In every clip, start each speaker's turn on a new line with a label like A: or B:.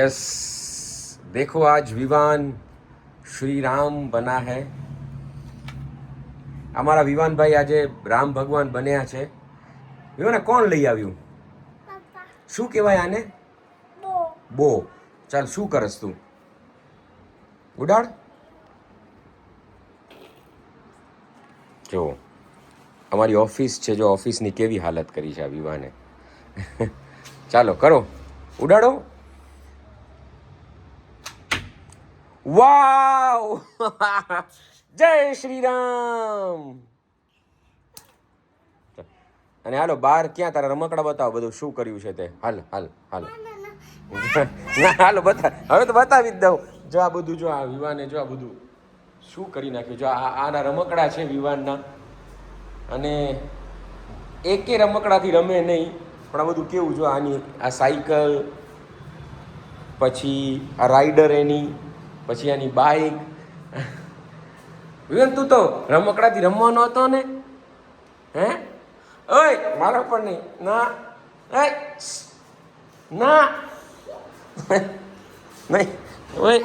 A: Yes देखो आज विवान श्री राम बना है અમારા વિવાનભાઈ આજે રામ ભગવાન બન્યા છે. વિવાને કોણ લઈ આવ્યું? શું કહેવાય આને? બો. ચાલ શું કરસ તું? ઉડાડ. જો અમારી ઓફિસ છે, જો ઓફિસની કેવી હાલત કરી છે આ વિવાને. ચાલો કરો, ઉડાડો. વાવ. જય શ્રી રામ. અને હાલો બહાર ક્યાં તારા રમકડા બતાવો, બધું શું કર્યું છે તે. હાલ હાલ હાલ. ના હાલો બતા, હવે તો બતાવી જ દઉં. જો આ બધું, જો આ વિવાને જો આ બધું શું કરી નાખ્યું. જો આના રમકડા છે વિવાનના, અને એકે રમકડાથી રમે નહીં, પણ આ બધું કેવું જો આની આ સાયકલ, પછી આ રાઈડર એની, પછી આની બાઇક. વિવાન તું તો રમકડાથી રમવાનો હતો ને? હે ઓય મારો પણ નહીં. ના ના નહીં ઓય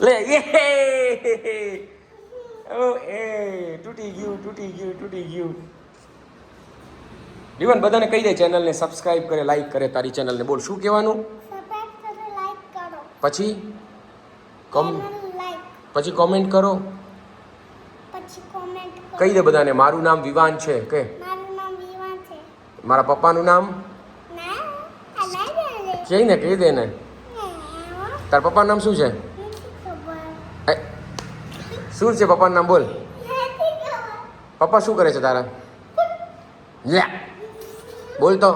A: લે એ ઓ એ તૂટી ગયું તૂટી ગયું તૂટી ગયું. વિવાન બધાને કહી દે ચેનલને સબસ્ક્રાઇબ કરે, લાઈક કરે તારી ચેનલને. બોલ શું કહેવાનું? પછી પછી કોમેન્ટ કરો. કહી દે બધાને મારું નામ વિવાન છે. કે મારા પપ્પાનું નામ કહી ને, કહી દે ને. તારા પપ્પાનું નામ શું છે? શું છે પપ્પાનું નામ? બોલ. પપ્પા શું કરે છે તારા? બોલ તો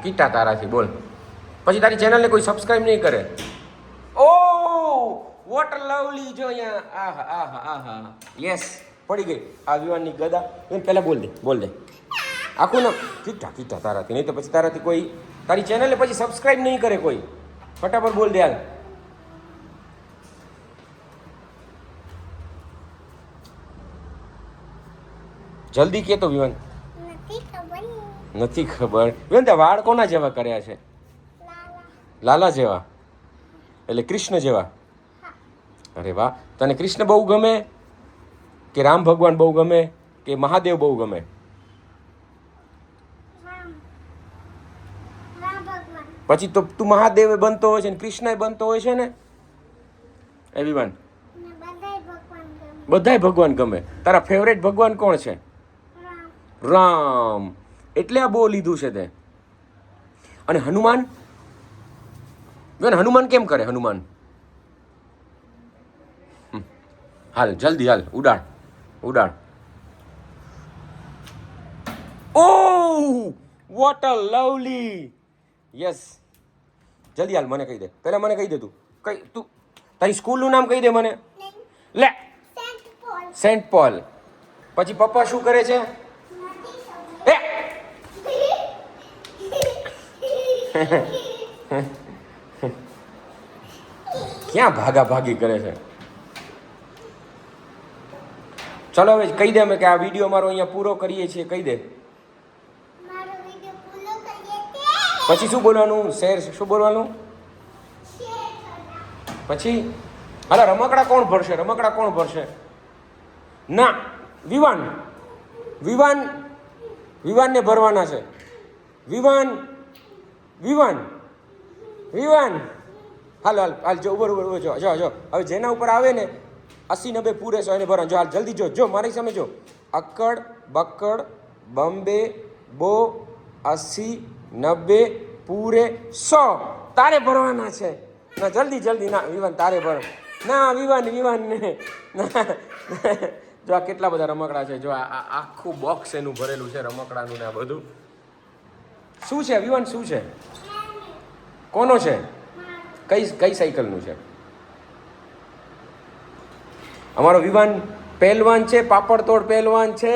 A: કીટા તારાથી. બોલ. પછી તારી ચેનલને કોઈ સબસ્ક્રાઇબ નહીં કરે. ઓ વોટર લવલી જો અહીંયા. આહા આહા આહા યસ પડી ગઈ આ વિવાનની ગદા. પહેલાં બોલ દે, બોલ દે આખું નામ. કીટા કીટા તારાથી, નહીં તો પછી તારાથી કોઈ તારી ચેનલને પછી સબસ્ક્રાઇબ નહીં કરે કોઈ. ફટાફટ બોલ દે હાલ. જલ્દી કે તો વિવાન. નથી ખબર. વિવાન તે વાળ કોના જેવા કર્યા છે? લાલા જેવા, એટલે કૃષ્ણ જેવા. અરે વાહ. તને કૃષ્ણ બહુ ગમે કે રામ ભગવાન બહુ ગમે કે મહાદેવ બહુ ગમે? પછી તો તું મહાદેવ બનતો હોય છે ને કૃષ્ણ બનતો હોય છે ને. એ વિવાન બધાય ભગવાન ગમે. તારા ફેવરેટ ભગવાન કોણ છે? રામ. એટલે આ બહુ લીધું છે તે. અને હનુમાન? હનુમાન કેમ કરે? હનુમાન હાલ જલ્દી હાલ, ઉડાડ ઉડાડ. ઓ વોટ અ લવલી. યસ જલ્દી હાલ. મને કહી દે પહેલા, મને કહી દે તું કઈ તું તારી સ્કૂલનું નામ કહી દે મને. લે સેન્ટ પોલ. પછી પપ્પા શું કરે છે? ક્યાં ભાગા ભાગી કરે છે? ચલો હવે કહી દે અમે કે આ વિડીયો અમારો અહીંયા પૂરો કરીએ છીએ. કહી દે. પછી શું બોલવાનું? શેર શું બોલવાનું? પછી હાલો રમકડા કોણ ભરશે? રમકડા કોણ ભરશે? ના વિવાન. વિવાન વિવાનને ભરવાના છે. વિવાન વિવાન વિવાન હાલ હાલ હાલ. જો ઉભર ઉભર જો જો જો. હવે જેના ઉપર આવે ને 80-90 પૂરે 100 એને ભરવાનું. જો હાલ જલ્દી જો જો મારી સામે જો. અક્કડ બક્કડ બોમ્બે બો 80-90 પૂરે 100 તારે ભરવાના છે. ના જલ્દી જલ્દી. ના વિવાન તારે ભર. ના વિવાન વિવાન ને ના. જો આ કેટલા બધા રમકડા છે. જો આ આખું બોક્સ એનું ભરેલું છે રમકડાનું ને આ બધું. શું છે વિવાન? શું છે? કોનો છે? કઈ કઈ સાયકલનું છે? અમારો વિવાન પહેલવાન છે, પાપડ તોડ પહેલવાન છે.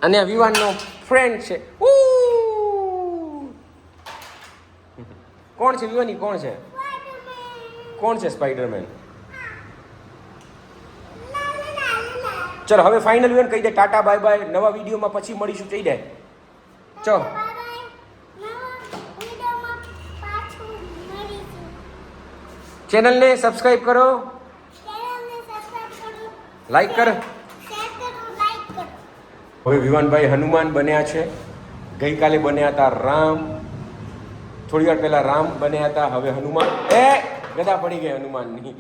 A: અને આ વિવાનનો ફ્રેન્ડ છે. કોણ છે વિવાની? કોણ છે? કોણ છે સ્પાઈડરમેન? ચલો હવે ફાઇનલ વિવાન કહી દે ટાટા બાય બાય. નવા વિડીયોમાં પછી મળીશું. કહી દે. ચલો ચેનલને સબસ્ક્રાઇબ કરો, લાઈક કરો. હવે વિવાનભાઈ હનુમાન બન્યા છે. ગઈકાલે બન્યા હતા રામ, થોડી વાર પહેલા રામ બન્યા હતા, હવે હનુમાન. ગદા પડી ગઈ હનુમાનની.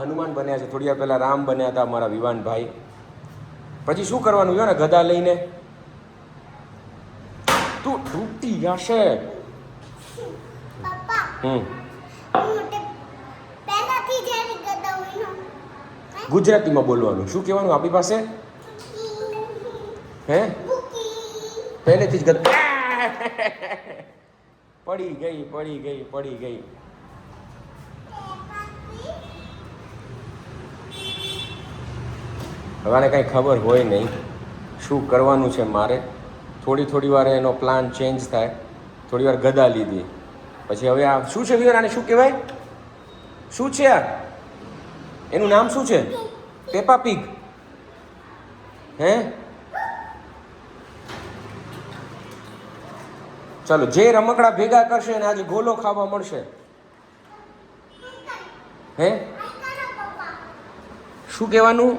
A: હનુમાન બન્યા છે. થોડી વાર પહેલા રામ બન્યા હતા અમારા વિવાનભાઈ. પછી શું કરવાનું છે ને, ગદા લઈને તું તૂટી જશે. ગુજરાતીમાં બોલવાનું. શું કહેવાનું આપણી પાસે? હે, પહેલેથી જ ગદા. પડી ગઈ. હવે કંઈ ખબર હોય નહીં શું કરવાનું છે મારે. થોડી વાર એનો પ્લાન ચેન્જ થાય. થોડી વાર ગદા લીધી, પછી હવે આ શું છે વિવાન? આને શું કહેવાય? શું છે આ? એનું નામ શું છે? Peppa pig. હે, ચાલો, જે રમકડા ભેગા કરશે ને આજે ગોલો ખાવા મળશે. હે, શું કહેવાનું?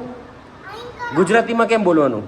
A: ગુજરાતીમાં કેમ બોલવાનું?